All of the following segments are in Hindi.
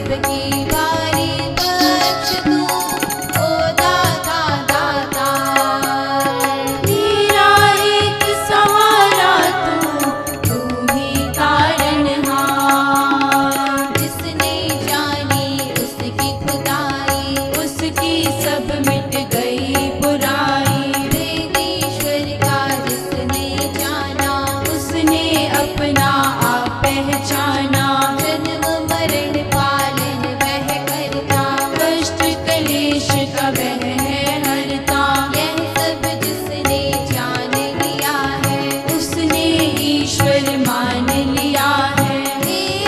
सबकी बारी बख्श तू ओ दाता दाता। मेरा एक सहारा तू ही तारनहार। जिसने जानी उसकी खुदाई, उसकी सब मिट गई बुराई। वेदीश्वर का जिसने जाना, उसने अपना आप पहचाना। जन्म मरण पालन वह करता, कष्ट क्लेश का वह है हरता। यह सब जिसने जान लिया है, उसने ईश्वर मान लिया है।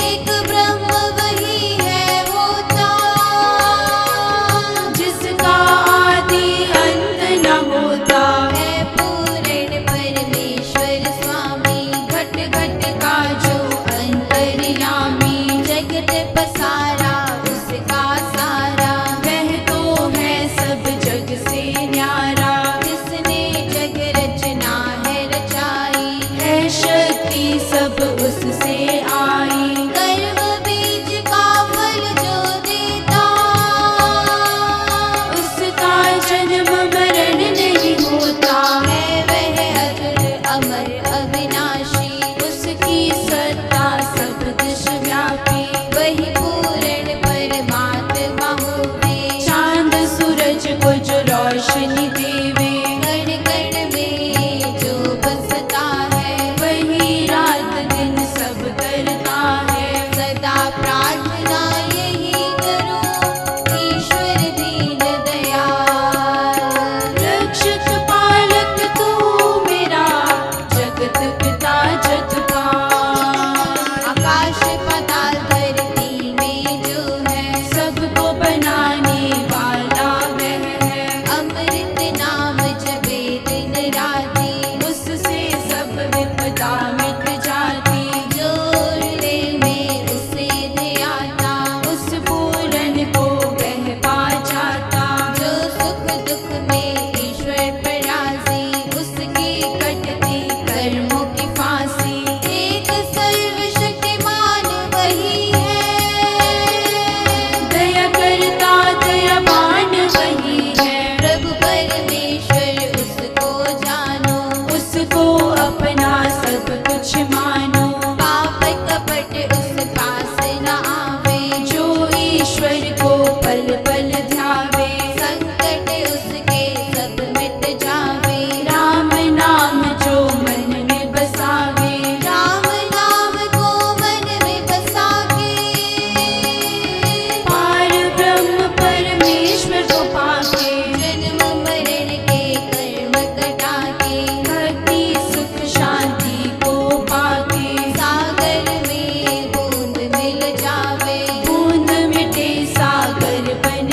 एक ब्रह्म वही है होता, जिसका आदि अंत न होता। है पूर्ण परमेश्वर स्वामी, घट घट का जो अंतर्यामी। जगत पसारा उसका सारा, वह तो है सब जग से न्यारा। जिसने जग रचना है रचाई, है शक्ति सब उससे आई। कर्म बीज का फल जो देता, उसका जन्म मरण नहीं होता। है वह अजर अमर अविनाशी, उसकी सत्ता सब दिश व्यापी। वही पूर्ण परमात्मा होवे, चांद सूरज को जो रोशनी देवे। कण कण में जो बसता है, वही रात दिन सब करता है। सदा प्रार्थना यही करो, ईश्वर दीन दयाल। रक्षक पालक तू मेरा, जगत पिता जगपाल। आकाश पाताल धरती में जो है, सबको बनाने वाला वह है। अमृत नाम जपे दिन राति, उससे सब विपदा मिट जाती। जो हृदय में उसे ध्याता, उस पूरन को वह पा जाता। जो सुख दुख में ईश्वर परासी, उसकी कटती कर्मों की फांसी। एक सर्वशक्तिमान वही है, दया करता दयावान वही है। प्रभु परमेश्वर उसको जानो, उसको अपना सब कुछ मानो। पाप कपट उस पास न आवे, जो ईश्वर को पल पल ध्यावे। संकट उसके सब मिट जावे, राम नाम जो मन में बसावे। राम नाम को मन में बसा के, पार ब्रह्म परमेश्वर को पाके। जन्म मरण के कर्म कटा के, भक्ति सुख शांति को पाके। सागर में बूंद मिल जावे, बूंद मिटे सागर बन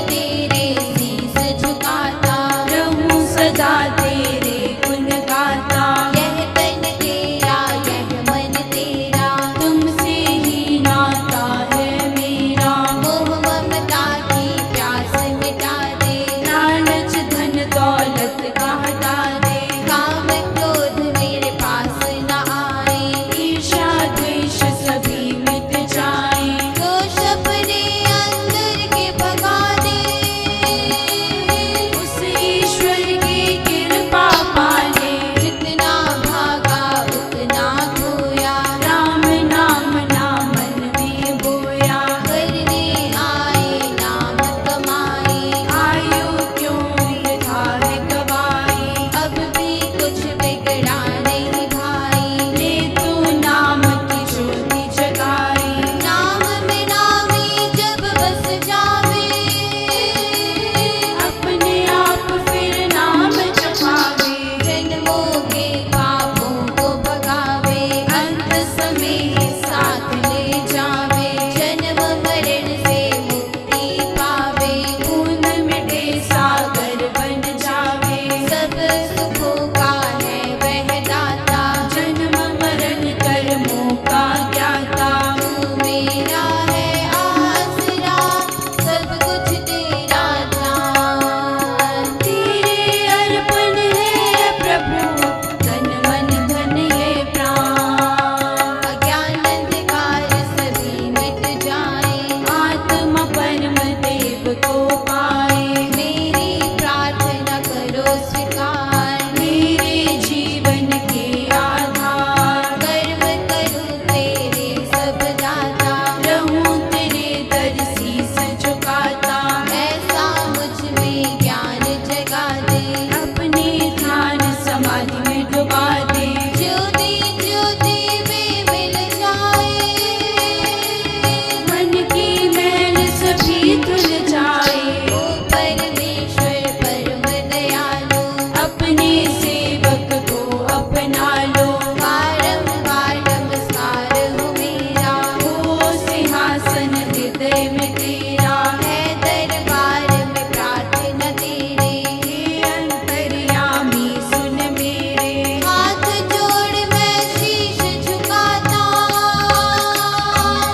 तेरे शीस झुकाता, रहूं सदा तेरे गुण गाता। यह तन तेरा यह मन तेरा, तुमसे ही नाता है मेरा। मोह ममता की प्यास मिटा दे, लालच धन दौलत का हटा दे। काम क्रोध मेरे पास न आए, ईर्ष्या द्वेष सभी मिट जाए। दोष अपने अंदर के भगा दे, उस ईश्वर की कृपा पाले, जितना भागा उतना खोया, राम नाम ना मन में बोया। करने आए नाम कमाए, आयु क्यों वृथा है गवाई। अब भी कुछ बिगड़ा नहीं भाई, ले तू नाम की ज्योति जगाई। नाम में नामी जब बस जावे, अपने आप फिर नाम जपावे। जन्मों के पापों को भगावे, अंत समय साथ ले जावे, जन्म मरण से मुक्ति पावे, खून मिटे सागर बन जावे। सब सुखों का है वह दाता, जन्म मरण कर्मों का ज्ञाता। तू मेरा है आसरा, सब कुछ तेरा जान, तेरे अर्पण है प्रभु, तन मन धन ये प्राण। अज्ञान अंधकार सभी मिट जाए, आत्मा परम देव को पाए। मेरी प्रार्थना करो स्वीकार, मेरे जीवन के आधार। कर्म करूं तेरे सब दाता, रहूं तेरे दर शीस झुकाता। ऐसा मुझ में ज्ञान जगा दे, अपने ध्यान समाधि में डुबा दे। ज्योति ज्योति में मिल जाए, मन की मैल सभी धुल जाए। ओ परमेश्वर परम दयालु, अपने सेवक को अपना लो। बारंबार नमस्कार हो मेरा, हो सिंहासन हृदय में तेरा। है दरबार में प्रार्थना तेरे, हे अंतर्यामी सुन मेरे। हाथ जोड़ मैं शीश झुकाता,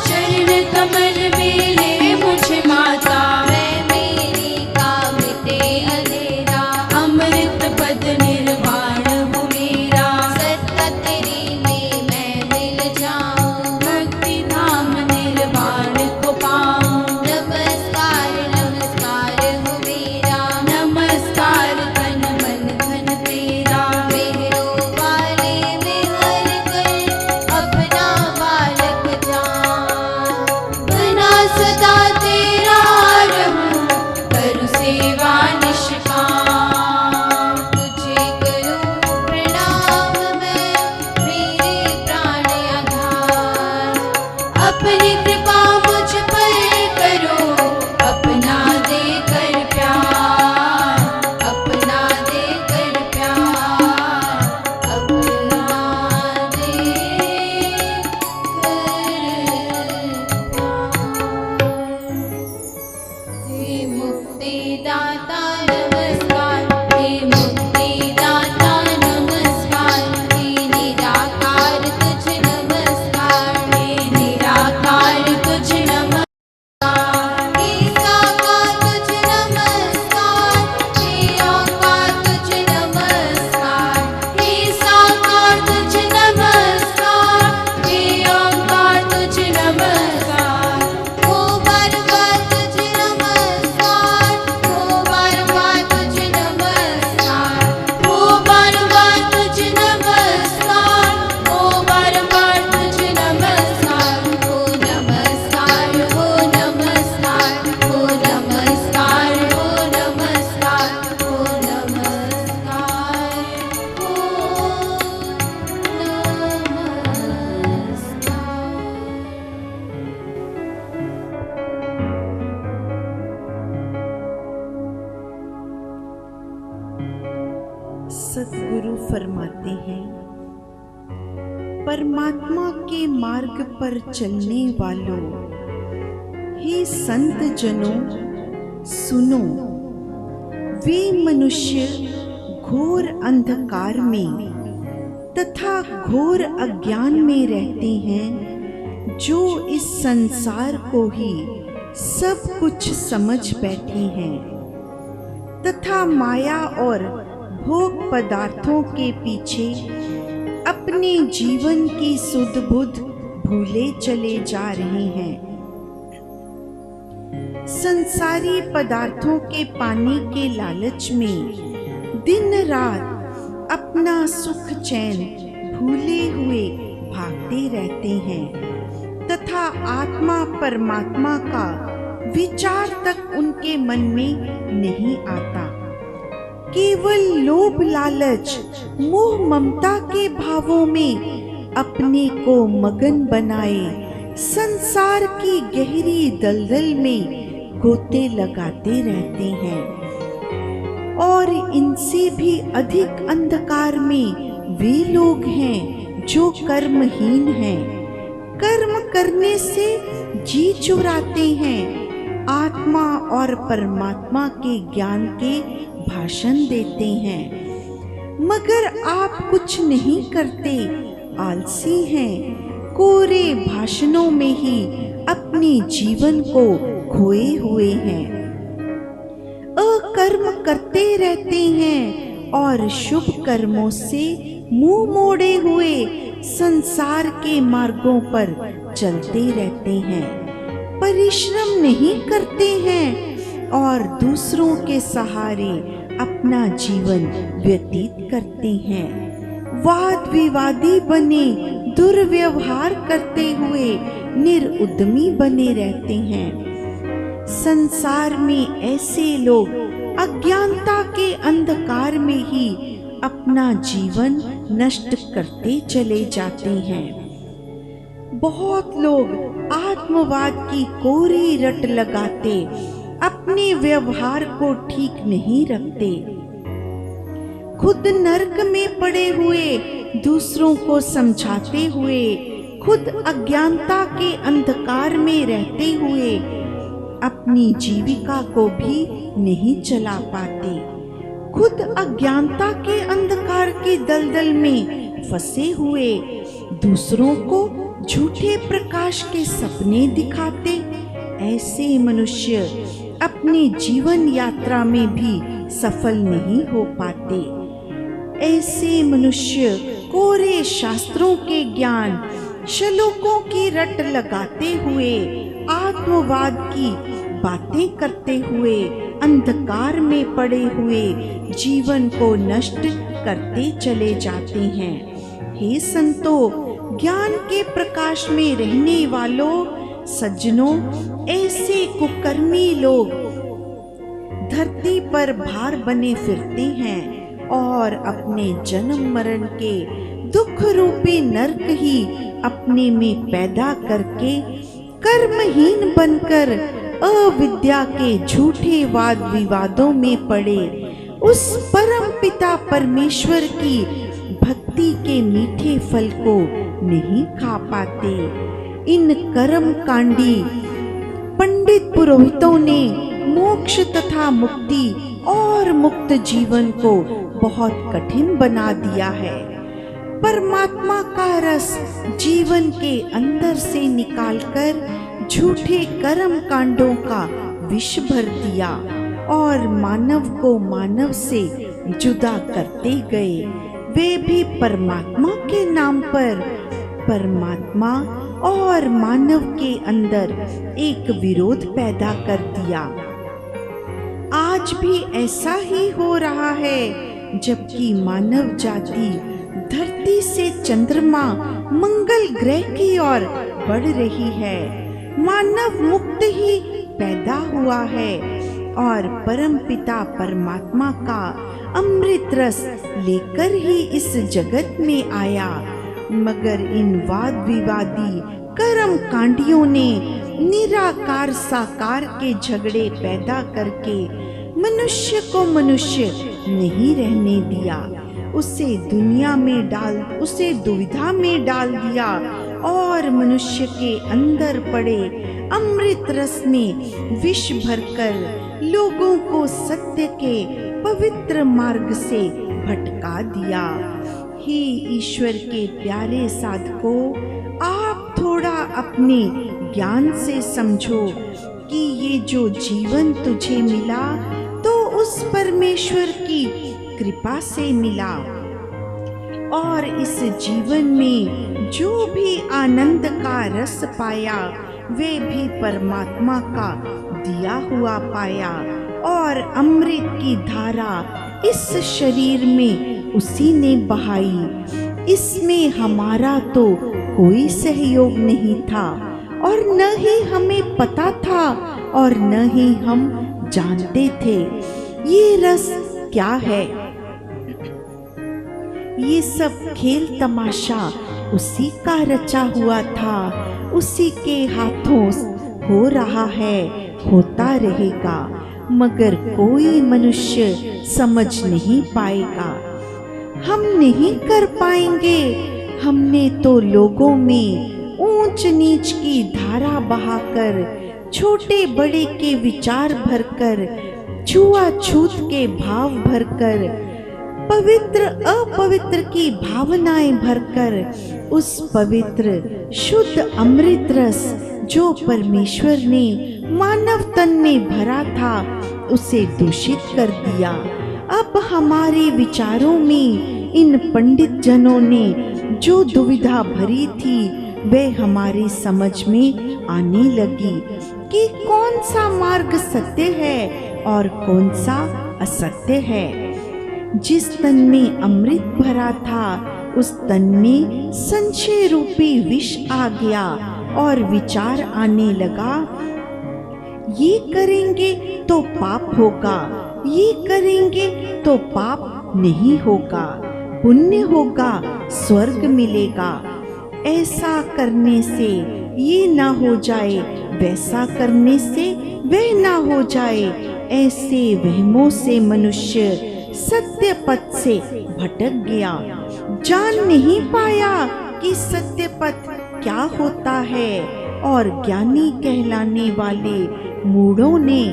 चरण कमल में ले मुझे माता। मैं मेरी का मिटे अंधेरा, अमृत पद निर्वाण हो मेरा। सत्ता तेरी में मैं मिल जाऊं, भक्ति धाम निर्वाण को पाऊं। नमस्कार नमस्कार हो मेरा, नमस्कार तन मन धन तेरा। मेहरों वाले में हर कर अपना बालक जान, बना सदा तेरा रहूं, करूं सेवा निष्काम। तुझे करूं प्रणाम मैं, मेरे प्राण आधार, अपनी कृपा मुझ पर करो, अपना देकर प्यार। अपना देकर प्यार, अपना देकर प्यार। हे मुक्तिदाता नमस्कार, हे मुक्तिदाता नमस्कार, हे निराकार तुझ नमस्कार, हे निराकार तुझ नमस्कार। हे साकार तुझ नमस्कार, हे ओंकार तुझ नमस्कार, हे साकार तुझ नमस्कार, हे ओंकार तुझ नमस्कार। हो बार बार तुझ नमस्कार, हो बार बार तुझ नमस्कार, हो बार बार तुझ नमस्कार, हो बार बार तुझ नमस्कार। हो नमस्कार हो नमस्कार, हो नमस्कार हो नमस्कार, हो नमस्कार सद्गुरु फरमाते हैं, परमात्मा के मार्ग पर चलने वालों, हे संत जनों, सुनो, वे मनुष्य घोर अंधकार में तथा घोर अज्ञान में रहते हैं, जो इस संसार को ही सब कुछ समझ बैठे हैं तथा माया और भोग पदार्थों के पीछे अपने जीवन की सुध बुध भूले चले जा रहे हैं। संसारी पदार्थों के पाने के लालच में दिन रात अपना सुख चैन भूले हुए भागते रहते हैं तथा आत्मा परमात्मा का विचार तक उनके मन में नहीं आता। केवल लोभ लालच मोह ममता के भावों में अपने को मगन बनाए संसार की गहरी दलदल में गोते लगाते रहते हैं। और इनसे भी अधिक अंधकार में वे लोग हैं जो कर्महीन हैं, कर्म करने से जी चुराते हैं, आत्मा और परमात्मा के ज्ञान के भाषण देते हैं, मगर आप कुछ नहीं करते, आलसी हैं, कोरे भाषणों में ही अपने जीवन को खोए हुए हैं, अकर्म करते रहते हैं और शुभ कर्मों से मुंह मोड़े हुए संसार के मार्गों पर चलते रहते हैं, परिश्रम नहीं करते हैं और दूसरों के सहारे अपना जीवन व्यतीत करते हैं, वाद विवादी बने दुर्व्यवहार करते हुए निरुद्यमी बने रहते हैं। संसार में ऐसे लोग अज्ञानता के अंधकार में ही अपना जीवन नष्ट करते चले जाते हैं। बहुत लोग आत्मवाद की कोरी रट लगाते अपने व्यवहार को ठीक नहीं रखते, खुद नरक में पड़े हुए दूसरों को समझाते हुए खुद अज्ञानता के अंधकार में रहते हुए अपनी जीविका को भी नहीं चला पाते, खुद अज्ञानता के अंधकार के दलदल में फंसे हुए दूसरों को झूठे प्रकाश के सपने दिखाते। ऐसे मनुष्य अपनी जीवन यात्रा में भी सफल नहीं हो पाते। ऐसे मनुष्य कोरे शास्त्रों के ज्ञान श्लोकों की रट लगाते हुए आत्मवाद की बातें करते हुए अंधकार में पड़े हुए जीवन को नष्ट करते चले जाते हैं। हे संतों, ज्ञान के प्रकाश में रहने वालों, सज्जनों, ऐसे कुकर्मी लोग धरती पर भार बने फिरते हैं और अपने जन्म मरण के दुख रूपी नरक ही अपने में पैदा करके कर्महीन बनकर अविद्या के झूठे वाद विवादों में पड़े उस परम पिता परमेश्वर की भक्ति के मीठे फल को नहीं खा पाते। इन कर्म कांडी पंडित पुरोहितों ने मोक्ष तथा मुक्ति और मुक्त जीवन को बहुत कठिन बना दिया है। परमात्मा का रस जीवन के अंदर से निकालकर झूठे कर्म कांडों का विष भर दिया और मानव को मानव से जुदा करते गए, वे भी परमात्मा के नाम पर। परमात्मा और मानव के अंदर एक विरोध पैदा कर दिया। आज भी ऐसा ही हो रहा है, जबकि मानव जाति धरती से चंद्रमा मंगल ग्रह की ओर बढ़ रही है। मानव मुक्त ही पैदा हुआ है और परम पिता परमात्मा का अमृत रस लेकर ही इस जगत में आया, मगर इन वाद विवादी कर्म कांडियों ने निराकार साकार के झगड़े पैदा करके मनुष्य को मनुष्य नहीं रहने दिया, उसे दुविधा में डाल दिया और मनुष्य के अंदर पड़े अमृत रस में विष भरकर लोगों को सत्य के पवित्र मार्ग से भटका दिया। हे ईश्वर के प्यारे साधकों, आप थोड़ा अपने ज्ञान से समझो कि ये जो जीवन तुझे मिला तो उस परमेश्वर की कृपा से मिला, और इस जीवन में जो भी आनंद का रस पाया वे भी परमात्मा का दिया हुआ पाया, और अमृत की धारा इस शरीर में उसी ने बहाई। इसमें हमारा तो कोई सहयोग नहीं था, और न ही हमें पता था और न ही हम जानते थे ये रस क्या है। ये सब खेल तमाशा उसी का रचा हुआ था, उसी के हाथों हो रहा है, होता रहेगा, मगर कोई मनुष्य समझ नहीं पाएगा। हम नहीं कर पाएंगे। हमने तो लोगों में ऊंच नीच की धारा बहाकर, छोटे बड़े के विचार भरकर, छुआछूत के भाव भरकर, पवित्र अपवित्र की भावनाएं भरकर उस पवित्र शुद्ध अमृत रस जो परमेश्वर ने मानव तन में भरा था उसे दूषित कर दिया। अब हमारे विचारों में इन पंडित जनों ने जो दुविधा भरी थी वे हमारी समझ में आने लगी कि कौन सा मार्ग सत्य है और कौन सा असत्य है। जिस तन में अमृत भरा था उस तन में संशय रूपी विष आ गया और विचार आने लगा, ये करेंगे तो पाप होगा, ये करेंगे तो पाप नहीं होगा, पुण्य होगा, स्वर्ग मिलेगा, ऐसा करने से ये ना हो जाए, वैसा करने से वह ना हो जाए। ऐसे वहमों से मनुष्य सत्य पथ से भटक गया, जान नहीं पाया कि सत्य पथ क्या होता है, और ज्ञानी कहलाने वाले मूढ़ों ने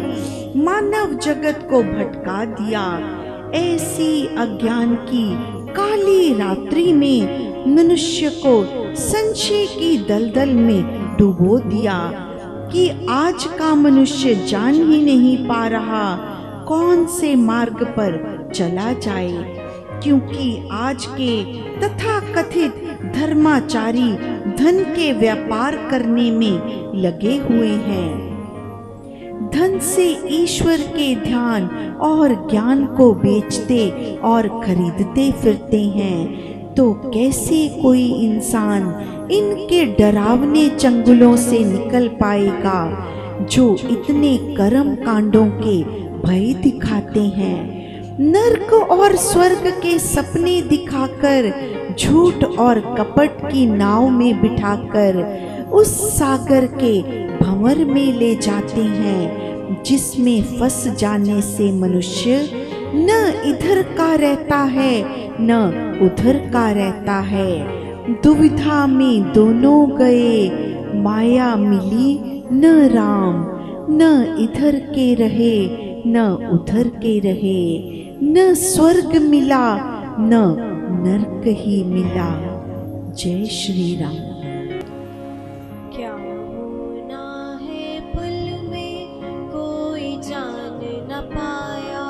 मानव जगत को भटका दिया। ऐसी अज्ञान की काली रात्रि में मनुष्य को संशय की दलदल में डुबो दिया कि आज का मनुष्य जान ही नहीं पा रहा कौन से मार्ग पर चला जाए, क्योंकि आज के तथाकथित धर्माचारी धन के व्यापार करने में लगे हुए हैं। धन से ईश्वर के ध्यान और ज्ञान को बेचते और खरीदते फिरते हैं, तो कैसे कोई इंसान इनके डरावने चंगुलों से निकल पाएगा जो इतने कर्म कांडों के भय दिखाते हैं। नरक और स्वर्ग के सपने दिखाकर, झूठ और कपट की नाव में बिठाकर उस सागर के भंवर में ले जाते हैं जिसमें फंस जाने से मनुष्य न इधर का रहता है न उधर का रहता है। दुविधा में दोनों गए, माया मिली न राम, न इधर के रहे न उधर के रहे, न स्वर्ग मिला न नरक ही मिला। जय श्री राम। क्या होना है पल में कोई जान न पाया,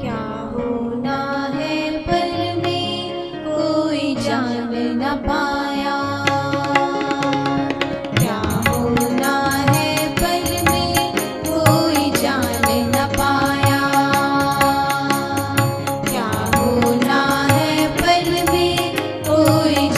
क्या होना है पल में कोई जान न पाया, क्या होना है पल में कोई जान न पाया, क्या होना है पल में कोई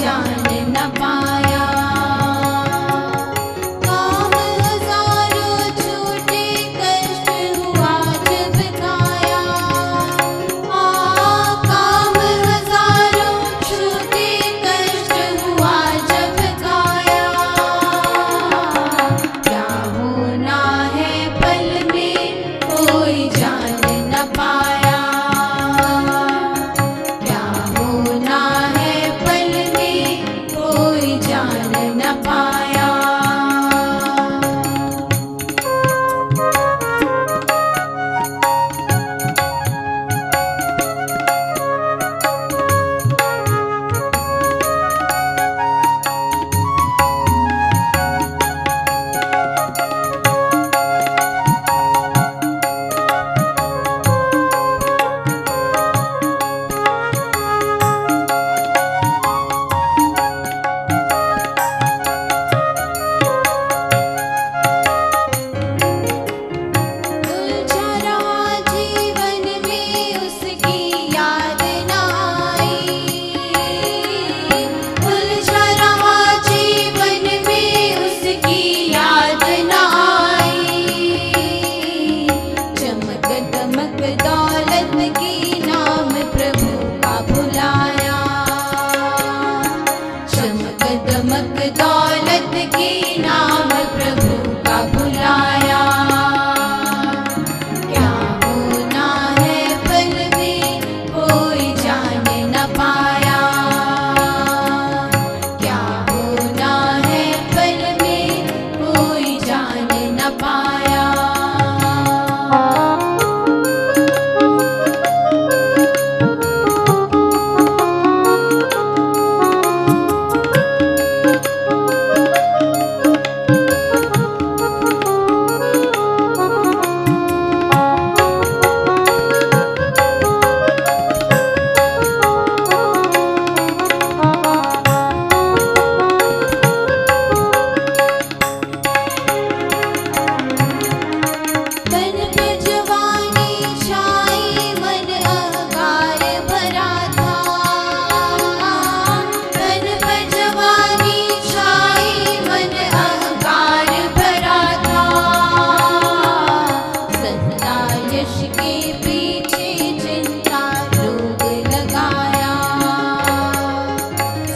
यश के पीछे चिंता रोग लगाया,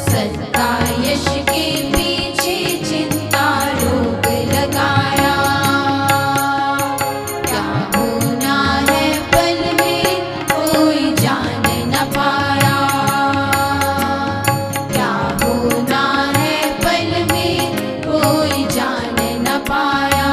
सत्ता यश के पीछे चिंता रोग लगाया। क्या होना है पल में कोई जान न पाया, क्या होना है पल में कोई जान न पाया।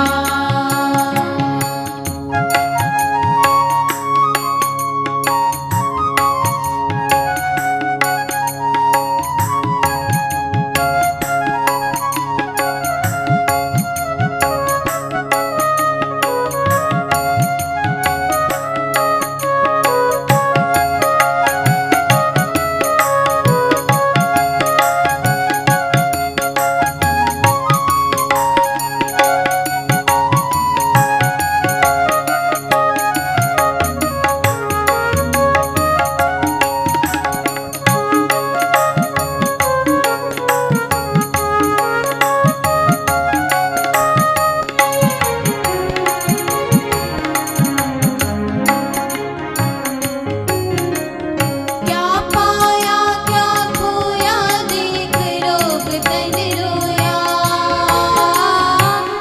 क्या पाया क्या खोया देख रोग तन रोया,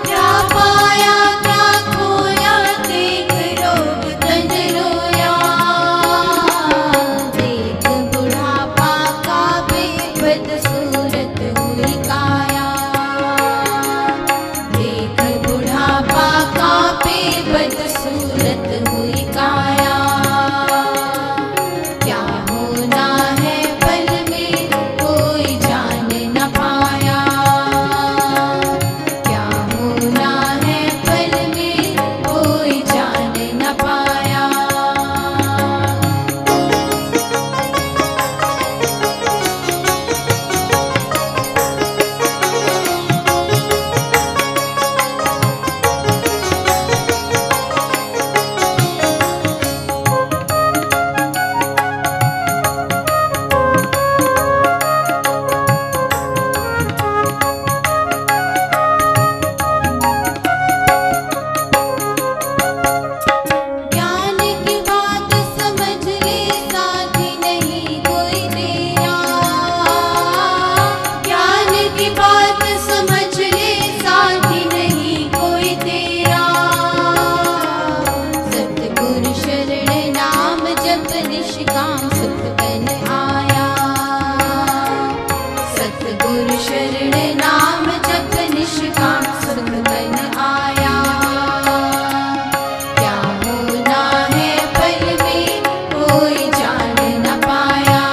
क्या पाया क्या खोया देख रोग तन रोया। देख बुढ़ापा का बेबदसूरत हुई काया, देख बुढ़ापा का बेबदसूरत हुई काया। क्या होना है पल में कोई जान न पाया, क्या होना है पल में कोई जान न पाया। ज्ञान की बात समझ ले साथी नहीं कोई तेरा, ज्ञान की बात समझ ले साथी नहीं कोई तेरा। सतगुरु शरण नाम जप निष्काम सुख बन आया, सतगुरु शरण नाम जप निष्काम सुख बन आया। क्या होना है पल में कोई जान न पाया,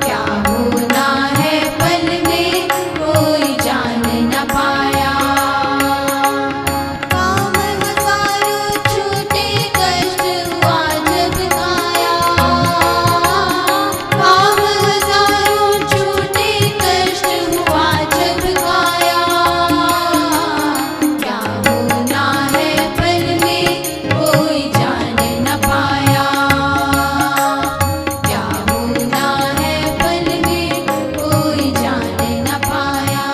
क्या होना है पल में कोई जान न पाया। काम हजारों छूटे कष्ट हुआ जब गाया, काम हजारों छूटे कष्ट हुआ जब गाया। क्या होना है पल में कोई जान न पाया, क्या होना है पल में कोई जान न पाया,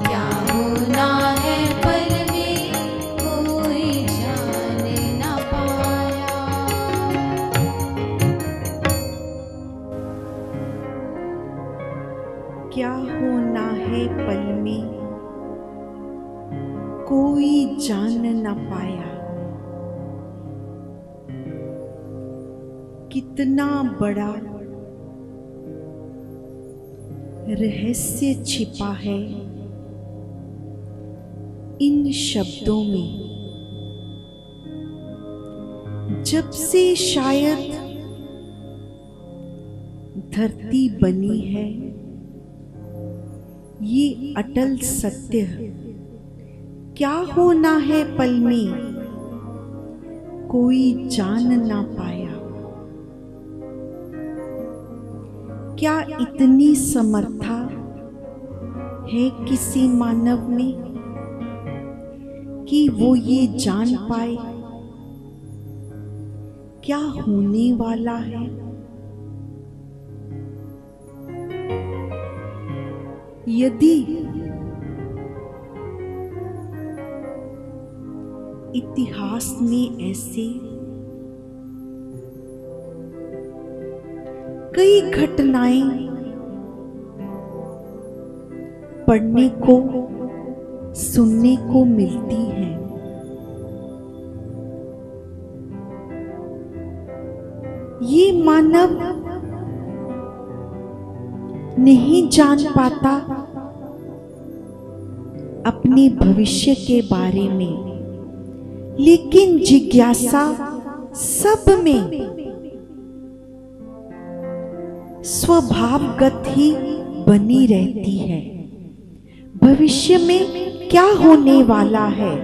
क्या होना है पल में कोई जान न पाया। क्या होना है पल में कोई जान न पाया। कितना बड़ा रहस्य छिपा है इन शब्दों में। जब से शायद धरती बनी है, ये अटल सत्य क्या होना है पल में कोई जान ना पाया। क्या इतनी समर्था है किसी मानव में कि वो ये जान पाए क्या होने वाला है। यदि इतिहास में ऐसे कई घटनाएं पढ़ने को, सुनने को मिलती हैं। ये मानव नहीं जान पाता अपने भविष्य के बारे में, लेकिन जिज्ञासा सब में स्वभावगत ही बनी रहती है। भविष्य में क्या होने वाला है,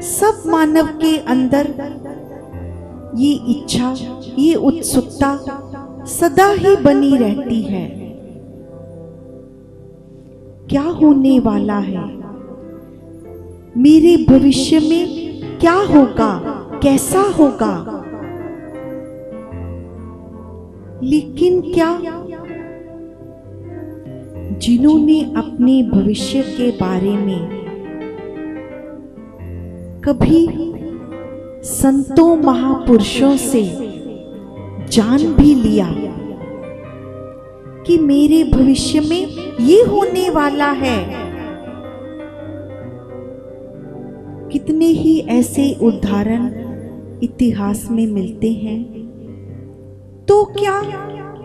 सब मानव के अंदर ये इच्छा, ये उत्सुकता सदा ही बनी रहती है। क्या होने वाला है, मेरे भविष्य में क्या होगा, कैसा होगा। लेकिन क्या जिन्होंने अपने भविष्य के बारे में कभी संतों महापुरुषों से जान भी लिया कि मेरे भविष्य में ये होने वाला है, कितने ही ऐसे उदाहरण इतिहास में मिलते हैं। तो क्या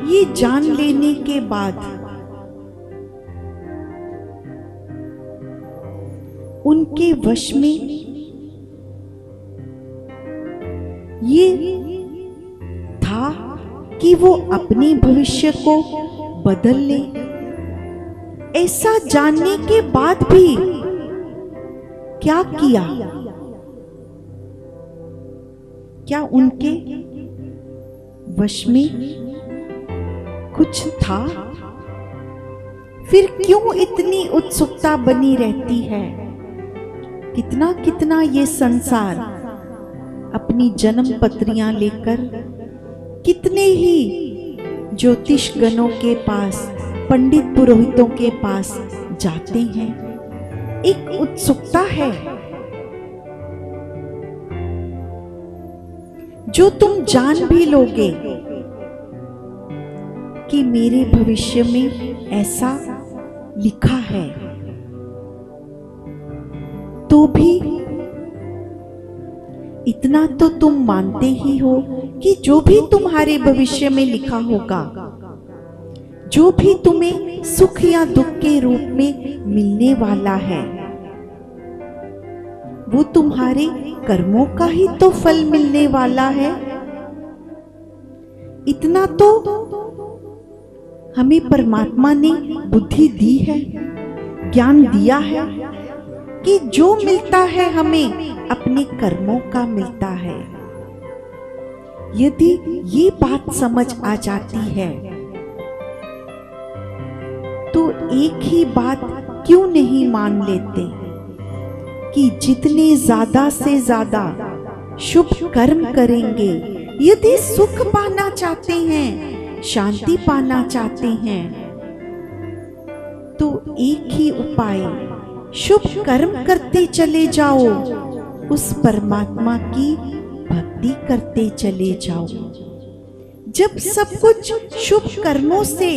ये जान लेने के बाद उनके वश में ये था कि वो अपने भविष्य को बदल ले? ऐसा जानने के बाद भी क्या किया? क्या उनके वश में कुछ था? फिर क्यों इतनी उत्सुकता बनी रहती है? कितना कितना ये संसार अपनी जन्म पत्रियां लेकर कितने ही ज्योतिष गणों के पास, पंडित पुरोहितों के पास जाते हैं। एक उत्सुकता है जो तुम जान भी लोगे कि मेरे भविष्य में ऐसा लिखा है, तो भी इतना तो तुम मानते ही हो कि जो भी तुम्हारे भविष्य में लिखा होगा, जो भी तुम्हें सुख या दुख के रूप में मिलने वाला है, वो तुम्हारे कर्मों का ही तो फल मिलने वाला है। इतना तो हमें परमात्मा ने बुद्धि दी है, ज्ञान दिया है कि जो मिलता है हमें अपने कर्मों का मिलता है। यदि ये बात समझ आ जाती है तो एक ही बात क्यों नहीं मान लेते कि जितने ज्यादा से ज्यादा शुभ कर्म करेंगे, यदि सुख पाना चाहते हैं, शांति पाना चाहते हैं, तो एक ही उपाय, शुभ कर्म करते चले जाओ, उस परमात्मा की भक्ति करते चले जाओ। जब सब कुछ शुभ कर्मों से,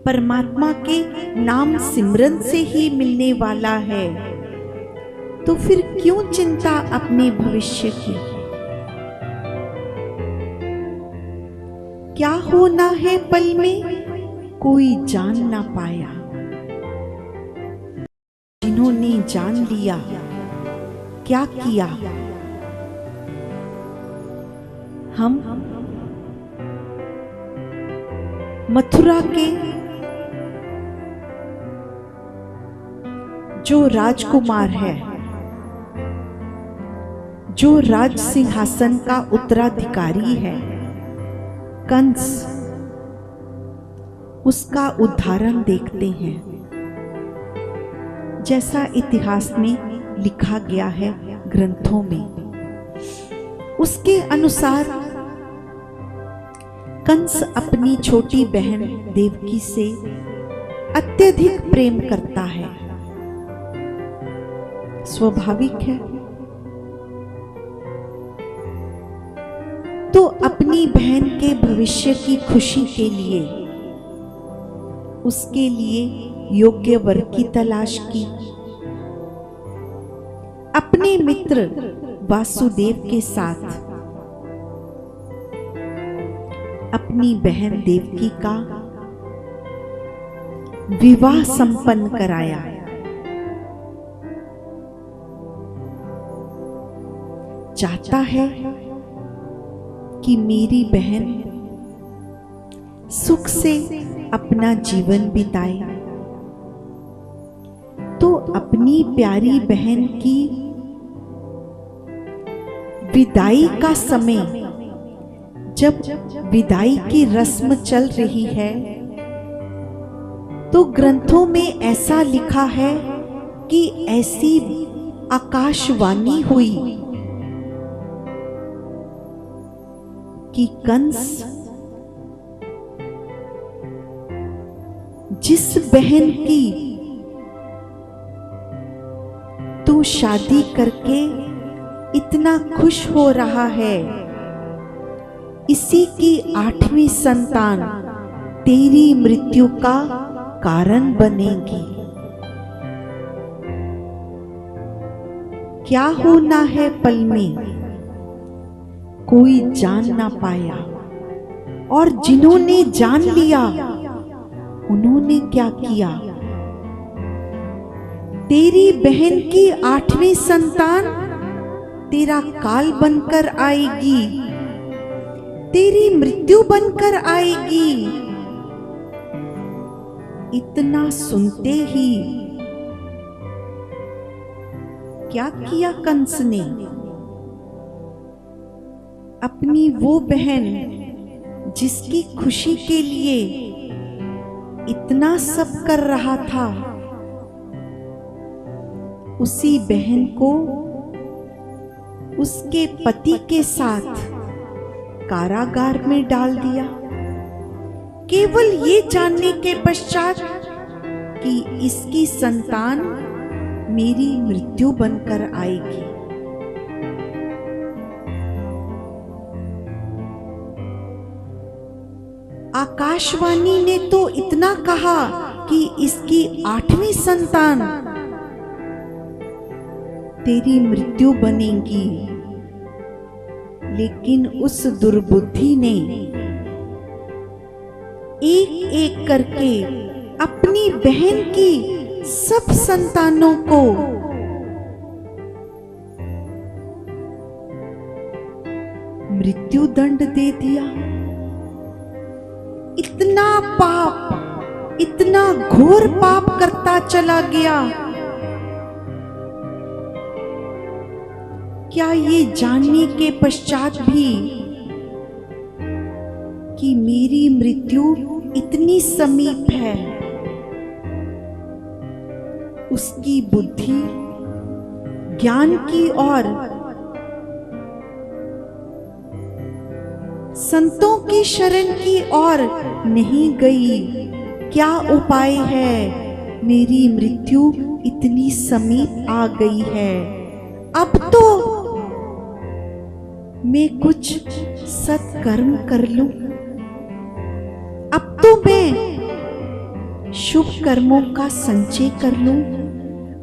परमात्मा के नाम सिमरन से ही मिलने वाला है, तो फिर क्यों चिंता अपने भविष्य की? क्या होना है पल में कोई जान ना पाया। जिन्होंने जान लिया, क्या किया? हम मथुरा के जो राजकुमार है, जो राज सिंहासन का उत्तराधिकारी है, कंस, उसका उदाहरण देखते हैं। जैसा इतिहास में लिखा गया है ग्रंथों में, उसके अनुसार कंस अपनी छोटी बहन देवकी से अत्यधिक प्रेम करता है। स्वाभाविक है। तो अपनी बहन के भविष्य की खुशी के लिए उसके लिए योग्य वर की तलाश की। अपने मित्र वासुदेव के साथ अपनी बहन देवकी का विवाह संपन्न कराया। चाहता है कि मेरी बहन सुख से अपना जीवन बिताए, तो अपनी प्यारी बहन की विदाई का समय, जब विदाई की रस्म चल रही है, तो ग्रंथों में ऐसा लिखा है कि ऐसी आकाशवाणी हुई कि कंस जिस बहन की तू शादी करके इतना खुश हो रहा है, इसी की 8वीं संतान तेरी मृत्यु का कारण बनेगी। क्या होना है पल में कोई जान ना पाया, और जिन्होंने जान लिया उन्होंने क्या किया। तेरी बहन की 8वीं संतान तेरा काल बनकर आएगी, तेरी मृत्यु बनकर आएगी। इतना सुनते ही क्या किया कंस ने? अपनी वो बहन जिसकी खुशी के लिए इतना सब कर रहा था, उसी बहन को उसके पति के साथ कारागार में डाल दिया, केवल ये जानने के पश्चात कि इसकी संतान मेरी मृत्यु बनकर आएगी। आकाशवाणी ने तो इतना कहा कि इसकी 8वीं संतान तेरी मृत्यु बनेगी, लेकिन उस दुर्बुद्धि ने एक एक करके अपनी बहन की सब संतानों को मृत्यु दंड दे दिया। इतना पाप, इतना घोर पाप करता चला गया। क्या ये जानने के पश्चात भी कि मेरी मृत्यु इतनी समीप है, उसकी बुद्धि ज्ञान की ओर, संतों की शरण की ओर नहीं गई? क्या उपाय है? मेरी मृत्यु इतनी समीप आ गई है, अब तो मैं कुछ सत्कर्म कर लूं, अब तो मैं शुभ कर्मों का संचय कर लूं,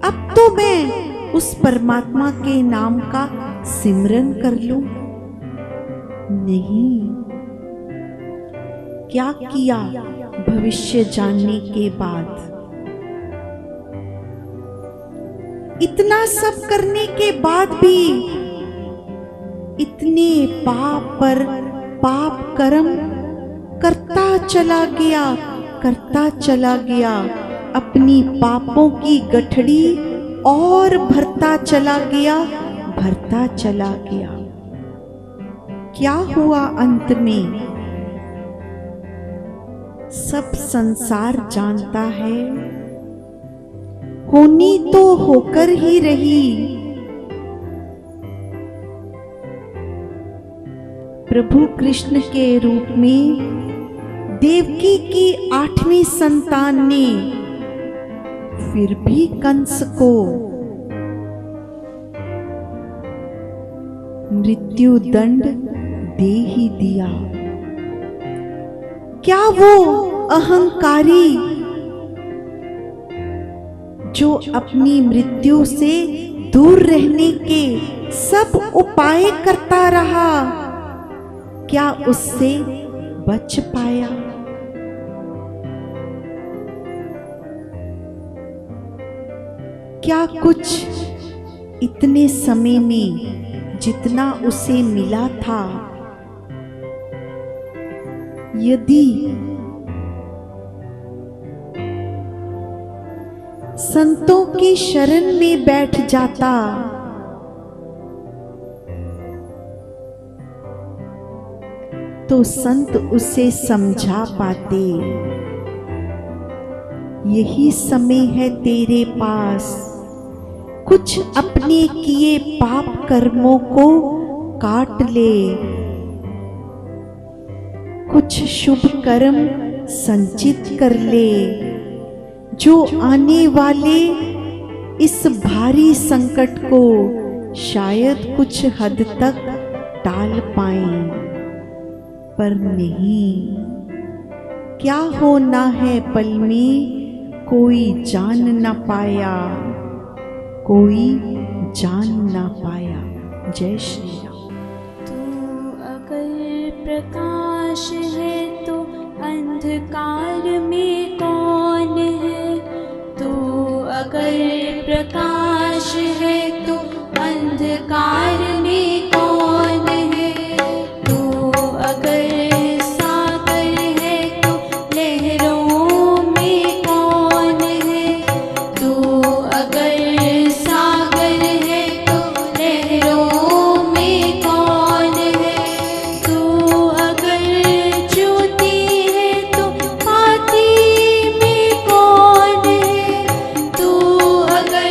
अब तो मैं उस परमात्मा के नाम का सिमरन कर लूं। नहीं, क्या किया भविष्य जानने के बाद? इतना सब करने के बाद भी इतने पाप पर पाप कर्म करता चला गया, करता चला गया, अपनी पापों की गठड़ी और भरता चला गया, भरता चला गया। क्या हुआ अंत में? सब संसार जानता है, होनी तो होकर ही रही। प्रभु कृष्ण के रूप में देवकी की 8वीं संतान ने फिर भी कंस को मृत्यु दंड दे ही दिया। क्या वो अहंकारी जो अपनी मृत्यु से दूर रहने के सब उपाय करता रहा, क्या उससे बच पाया? क्या कुछ इतने समय में जितना उसे मिला था, यदि संतों की शरण में बैठ जाता तो संत उसे समझा पाते, यही समय है तेरे पास, कुछ अपने किए पाप कर्मों को काट ले, कुछ शुभ कर्म संचित कर ले, जो आने वाले इस भारी संकट को शायद कुछ हद तक टाल पाएं, पर नहीं, क्या होना है पल में कोई जान न पाया, कोई जान न पाया। जय श्री राम। तू अगर प्रकाश है तो अंधकार में कौन है? तू अगर प्रकाश है तो अंधकार में कौन है? तू अगर सागर है तो लहरों में कौन है? तू अगर सागर है तो लहरों में कौन है? तू अगर ज्योति है तो हाथी में कौन है? तू अगर